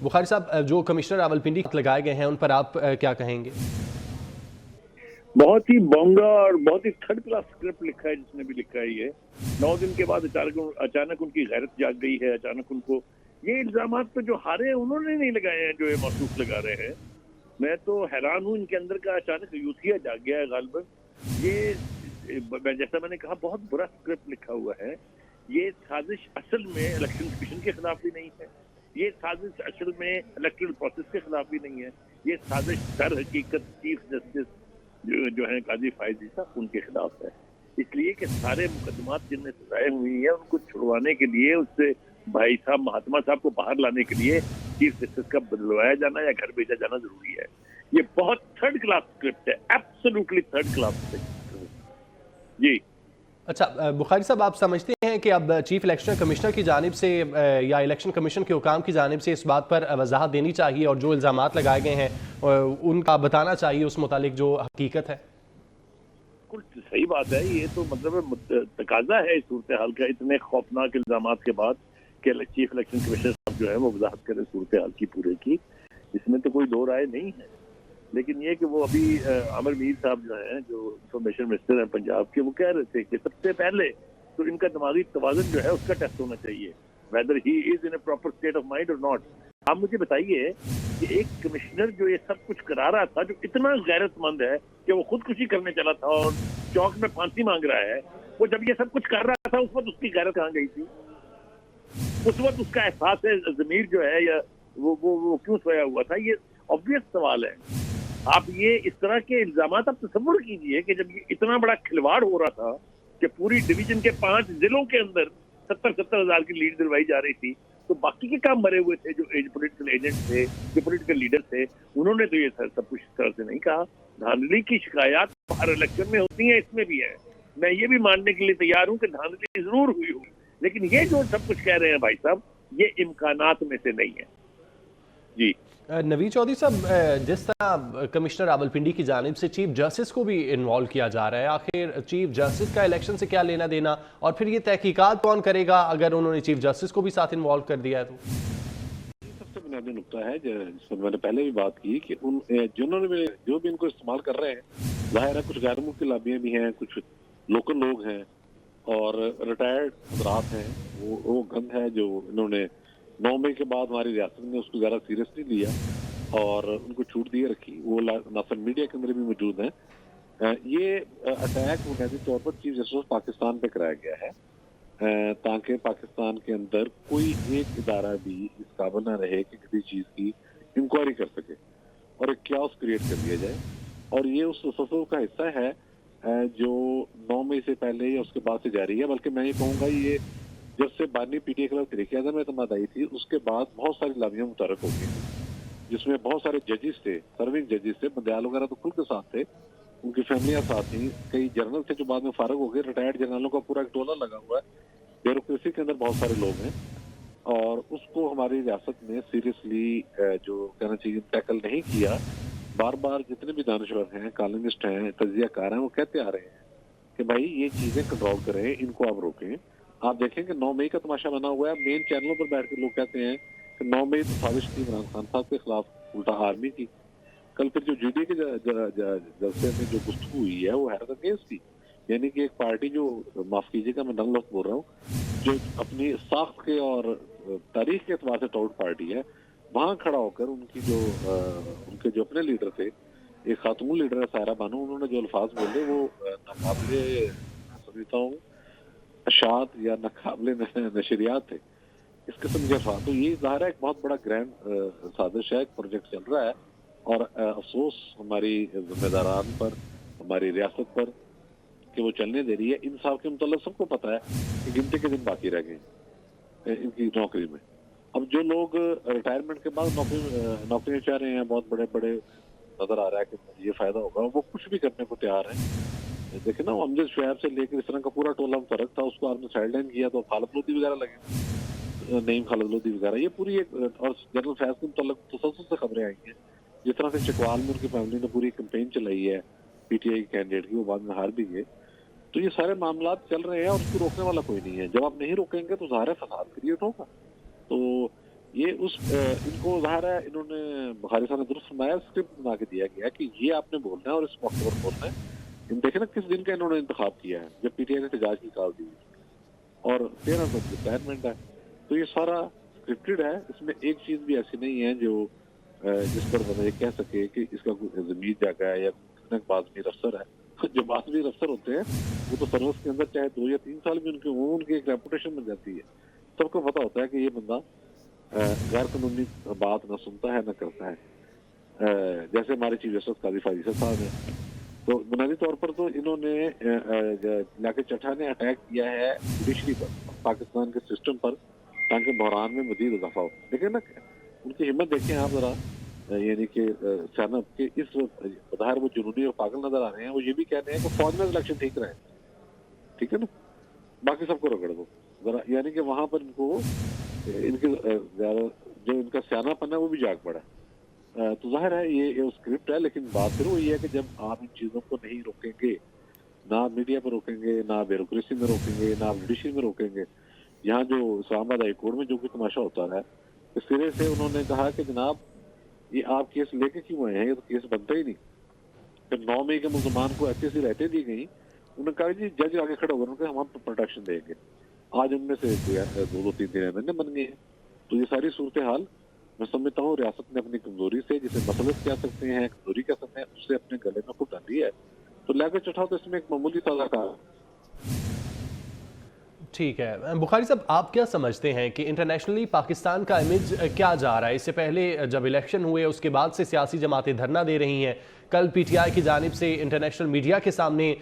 बुखारी साहब, जो कमिश्नर रावलपिंडी लगाए गए हैं उन पर आप क्या कहेंगे? बहुत ही बोंगा और बहुत ही थर्ड क्लास स्क्रिप्ट लिखा है जिसने भी लिखा है ये। 9 दिन के बाद अचानक उनकी गैरत जाग गई है। अचानक उनको ये इल्जामात तो जो हारे हैं उन्होंने नहीं लगाए हैं, जो ये मौसूफ लगा रहे हैं। मैं तो हैरान हूँ, इनके अंदर का अचानक यूथिया जाग गया है गालिबन। ये जैसा मैंने कहा, बहुत बुरा स्क्रिप्ट लिखा हुआ है। ये साजिश असल में इलेक्शन कमीशन के खिलाफ भी नहीं है, ये साजिश असल में इलेक्टोरल प्रोसेस के खिलाफ भी नहीं है, ये साजिश दर हकीकत चीफ जस्टिस जो है काजी फायद साहब उनके खिलाफ है। इसलिए कि सारे मुकदमात जिनमें सजाएं हुई है उनको छुड़वाने के लिए, उससे भाई साहब महात्मा साहब को बाहर लाने के लिए चीफ जस्टिस का बदलवाया जाना या घर भेजा जाना जरूरी है। ये बहुत थर्ड क्लास स्क्रिप्ट है, एब्सोल्युटली थर्ड क्लास स्क्रिप्ट। जी अच्छा, बुखारी साहब, आप समझते हैं कि अब चीफ इलेक्शन कमिश्नर की जानिब से या इलेक्शन कमीशन के हुकाम की जानिब से इस बात पर वजाहत देनी चाहिए और जो इल्ज़ामात लगाए गए हैं उनका बताना चाहिए उस मुतालिक जो हकीकत है? बिल्कुल सही बात है। ये तो मतलब तकाजा है इस सूरत हाल का, इतने खौफनाक इल्जामात के बाद कि चीफ इलेक्शन कमिश्नर साहब जो है वो वजाहत करें सूरत हाल की पूरे की। इसमें तो कोई दो राय नहीं है। लेकिन ये कि वो अभी आमिर मीर साहब जो हैं, जो इंफॉर्मेशन मिनिस्टर हैं पंजाब के, वो कह रहे थे कि सबसे पहले तो इनका दिमागी तवाज़ुन जो है उसका टेस्ट होना चाहिए, weather he is in A proper state of mind और नॉट। आप मुझे बताइए कि एक कमिश्नर जो ये सब कुछ करा रहा था, जो इतना गैरतमंद है कि वो खुदकुशी करने चला था और चौक में फांसी मांग रहा है, वो जब ये सब कुछ कर रहा था उस वक्त उसकी गैरत कहाँ गई थी? उस वक्त उसका एहसास है ज़मीर जो है या वो क्यों सोया हुआ था? ये ऑब्वियस सवाल है। आप ये इस तरह के इल्जामात आप तसव्वुर कीजिए कि जब ये इतना बड़ा खिलवाड़ हो रहा था कि पूरी डिवीजन के 5 जिलों के अंदर 70-70 हजार की लीड दिलवाई जा रही थी, तो बाकी के काम मरे हुए थे, जो पॉलिटिकल एजेंट थे, जो पॉलिटिकल लीडर थे, उन्होंने तो ये सब कुछ इस तरह से नहीं कहा। धांधली की शिकायत हर इलेक्शन में होती है, इसमें भी है। मैं ये भी मानने के लिए तैयार हूँ कि धांधली जरूर हुई हो, लेकिन ये जो सब कुछ कह रहे हैं भाई साहब, ये इम्कानात में से नहीं है। जी नवीद चौधरी साहब, जिस तरह कमिश्नर रावलपिंडी की जानिब से चीफ जस्टिस को भी इन्वॉल्व किया जा रहा है, आखिर चीफ जस्टिस का इलेक्शन से क्या लेना देना, और फिर ये तहकीकात कौन करेगा अगर उन्होंने चीफ जस्टिस को भी साथ इन्वॉल्व कर दिया है तो? सबसे बुनियादी नुकता है जिसमें मैंने पहले भी बात की कि जिन्होंने जो भी इनको इस्तेमाल कर रहे हैं, जाहिर है कुछ गैर मुल्की लाबियाँ भी हैं, कुछ लोकल लोग हैं और रिटायर्ड हजरात हैं। वो गंद है जो इन्होंने 9 मई के बाद हमारी रियासत ने उसको ज़्यादा सीरियसली लिया और उनको छूट दिए रखी। वो नासन मीडिया के अंदर भी मौजूद हैं। ये अटैक बुनियादी तौर पर चीफ जस्टिस पाकिस्तान पे कराया गया है ताकि पाकिस्तान के अंदर कोई एक इदारा भी इस काबिल न रहे कि किसी चीज़ की इंक्वायरी कर सके और एक क्यास क्रिएट कर दिया जाए। और ये उस तसव्वुर का हिस्सा है जो 9 मई से पहले या उसके बाद से जारी है। बल्कि मैं ये कहूँगा, ये जब से बानी पीटीए के खिलाफ तरीके आज़म में एतमाद आई थी, उसके बाद बहुत सारी लाभियाँ मुतहर्रिक हो गई थी, जिसमें बहुत सारे जजेस थे, सर्विंग जजेस थे, बंदयाल वगैरह तो खुल के साथ थे, उनकी फैमिलियाँ साथ थी, कई जनरल थे जो बाद में फारग हो गए, रिटायर्ड जनरलों का पूरा एक टोला लगा हुआ है, ब्यूरोक्रेसी के अंदर बहुत सारे लोग हैं। और उसको हमारी रियासत में सीरियसली जो कहना चाहिए टैकल नहीं किया। बार बार जितने भी दानश्वर हैं, कॉलमिस्ट हैं, तज्जियाकार हैं, वो कहते आ रहे हैं कि भाई ये चीज़ें कंट्रोल करें, इनको आप रोकें। आप देखें कि 9 मई का तमाशा बना हुआ है, मेन चैनलों पर बैठ के लोग कहते हैं कि 9 मई तो साजिश थी इमरान खान साहब के खिलाफ, उल्टा आर्मी की। कल फिर जो जीडी के जलसे में जो गुफ्तगू हुई है वो हैरत अंगेज थी। यानी कि एक पार्टी जो, माफ कीजिएगा मैं नंग लफ्ज़ बोल रहा हूँ, जो अपनी साख के और तारीख के एतबार से टाउट पार्टी है, वहाँ खड़ा होकर उनके जो अपने लीडर थे, एक खातून लीडर है सायरा बानू, उन्होंने जो अल्फाज बोले वो नाकाबिले समझता हूँ अशात या नाकाबिले नशरियात थे इस किस्म के अल्फाज। तो ये ज़ाहिर है एक बहुत बड़ा ग्रैंड साजिश है, एक प्रोजेक्ट चल रहा है। और अफसोस हमारी जिम्मेदारान पर, हमारी रियासत पर कि वो चलने दे रही है। इंसाफ के मुताल्लिक़ सबको पता है कि गिनती के दिन बाकी रह गए इनकी नौकरी में। अब जो लोग रिटायरमेंट के बाद नौकरियां चाह रहे हैं, बहुत बड़े बड़े नजर आ रहा है कि ये फायदा होगा, वो कुछ भी करने को तैयार है। देखे ना, अमजद शुएब से लेकर इस तरह का पूरा टोला फर्क था, उसको आपने साइड लाइन किया तो खालिद लोधी वगैरह लगे, नईम खालिद लोधी वगैरह। ये पूरी एक, और जनरल फैज के मुताल्लिक़ तसल्सल से खबरें आई हैं, जिस तरह से चकवाल में उनकी फैमिली ने पूरी कैंपेन चलाई है पीटीआई कैंडिडेट की, वो बाद में हार भी गए। तो ये सारे मामला चल रहे हैं और उसको रोकने वाला कोई नहीं है। जब आप नहीं रोकेंगे तो ज़ाहिर है फसाद क्रिएट होगा। तो یہ ان کو ظاہر ہے انہوں نے بخاری صاحب نے درست فرمایا، اسکرپٹ بنا کے دیا گیا کہ یہ آپ نے بولنا ہے اور اس موقع پر بولنا ہے۔ دیکھیں نا کس دن کا انہوں نے انتخاب کیا ہے، جب پی ٹی آئی نے احتجاج کی کال دی اور 13 کو ریٹائرمنٹ ہے، تو یہ سارا اسکرپٹڈ ہے۔ اس میں ایک چیز بھی ایسی نہیں ہے جو جس پر بندہ یہ کہہ سکے کہ اس کا کوئی ضمیر جاگا ہے یا بازمیر افسر ہے۔ جو بازمیر افسر ہوتے ہیں وہ تو سروس کے اندر چاہے 2 یا 3 سال بھی ان کی ایک ریپوٹیشن بن جاتی ہے، سب کو پتا ہوتا ہے کہ یہ بندہ غیر قانونی بات نہ سنتا ہے نہ کرتا ہے، جیسے ہمارے چیف جسٹس قاضی فاضل صاحب ہیں۔ تو بنیادی طور پر تو انہوں نے علاقے چٹھا نے اٹیک کیا ہے جوڈیشری پر، پاکستان کے سسٹم پر، تاکہ بحران میں مزید اضافہ ہو۔ لیکن نا ان کی ہمت دیکھیں آپ ذرا، یعنی کہ سینٹ کے اس بظاہر وہ جنونی اور پاگل نظر آ رہے ہیں، وہ یہ بھی کہہ رہے ہیں کہ فوج میں الیکشن ٹھیک رہے، ٹھیک ہے نا، باقی سب کو رگڑ دو ذرا، یعنی کہ وہاں پر ان کو ان کی جو ان کا سیانہ پن ہے وہ بھی جاگ پڑا ہے۔ تو ظاہر ہے یہ اسکرپٹ ہے، لیکن بات پھر وہ یہ ہے کہ جب آپ ان چیزوں کو نہیں روکیں گے، نہ آپ میڈیا پر روکیں گے، نہ بیوروکریسی میں روکیں گے، نہ آپ جوڈیشری میں روکیں گے، یہاں جو اسلام آباد ہائی کورٹ میں جو بھی تماشا ہوتا ہے، اس سرے سے انہوں نے کہا کہ جناب یہ آپ کیس لے کے کیوں آئے ہیں، یہ تو کیس بنتا ہی نہیں۔ جب 9 مئی کے ملزمان کو ایسی ایسی رہتے دی گئی، انہوں نے کہا جی جج آگے کھڑے ہو گئے، انہوں نے کہا ہم پروٹیکشن دیں گے۔ آج ان میں سے 2-3 دن ایمنے بن گئے ہیں۔ تو یہ ساری صورتحال میں سمجھتا ہوں ریاست نے اپنی کمزوری سے، جسے مسلط کہہ سکتے ہیں، کمزوری کہہ سکتے ہیں، اسے اپنے گلے میں خود ڈال لیا ہے۔ تو لیاقت چٹھا تو اس میں ایک معمولی سزا کا۔ ٹھیک ہے بخاری صاحب، آپ کیا سمجھتے ہیں کہ انٹرنیشنلی پاکستان کا امیج کیا جا رہا ہے؟ اس سے پہلے جب الیکشن ہوئے اس کے بعد سے سیاسی جماعتیں دھرنا دے رہی ہیں، کل پی ٹی آئی کی جانب سے انٹرنیشنل میڈیا کے سامنے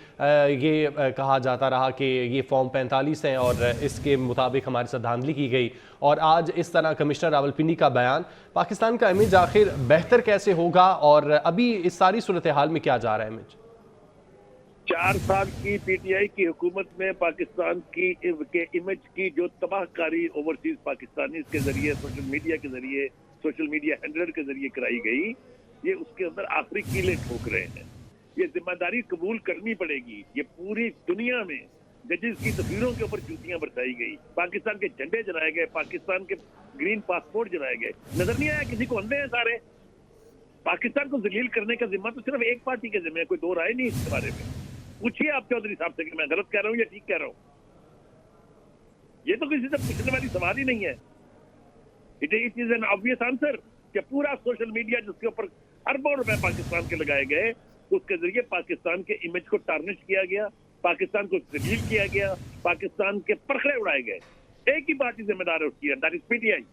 یہ کہا جاتا رہا کہ یہ فارم 45 ہیں اور اس کے مطابق ہماری ساتھ دھاندلی کی گئی، اور آج اس طرح کمشنر راولپنڈی کا بیان۔ پاکستان کا امیج آخر بہتر کیسے ہوگا، اور ابھی اس ساری صورتحال میں کیا جا رہا ہے امیج؟ 4 سال کی پی ٹی آئی کی حکومت میں پاکستان کی امیج کی جو تباہ کاری اوورسیز پاکستانیز کے ذریعے، سوشل میڈیا کے ذریعے، سوشل میڈیا ہینڈلر کے ذریعے کرائی گئی، یہ اس کے اندر آخری کیلیں ٹھوک رہے ہیں۔ یہ ذمہ داری قبول کرنی پڑے گی۔ یہ پوری دنیا میں ججز کی تصویروں کے اوپر جوتیاں برسائی گئی، پاکستان کے جھنڈے جلائے گئے، پاکستان کے گرین پاسپورٹ جلائے گئے۔ نظر نہیں آیا کسی کو اندھے ہیں سارے؟ پاکستان کو ذلیل کرنے کا ذمہ تو صرف ایک پارٹی کے ذمہ ہے، کوئی 2 رائے نہیں اس کے بارے میں۔ پوچھیے آپ چودھری صاحب سے کہ میں غلط کہہ رہا ہوں یا ٹھیک کہہ رہا ہوں؟ یہ تو کسی سے پوچھنے والی سوال ہی نہیں ہے۔ It is an obvious answer کہ پورا سوشل میڈیا جس کے اوپر اربوں روپے پاکستان کے لگائے گئے، اس کے ذریعے پاکستان کے امیج کو ٹارنش کیا گیا، پاکستان کو ذلیل کیا گیا، پاکستان کے پرکھڑے اڑائے گئے۔ ایک ہی پارٹی ذمہ دار ہے اس کی، that is P T I.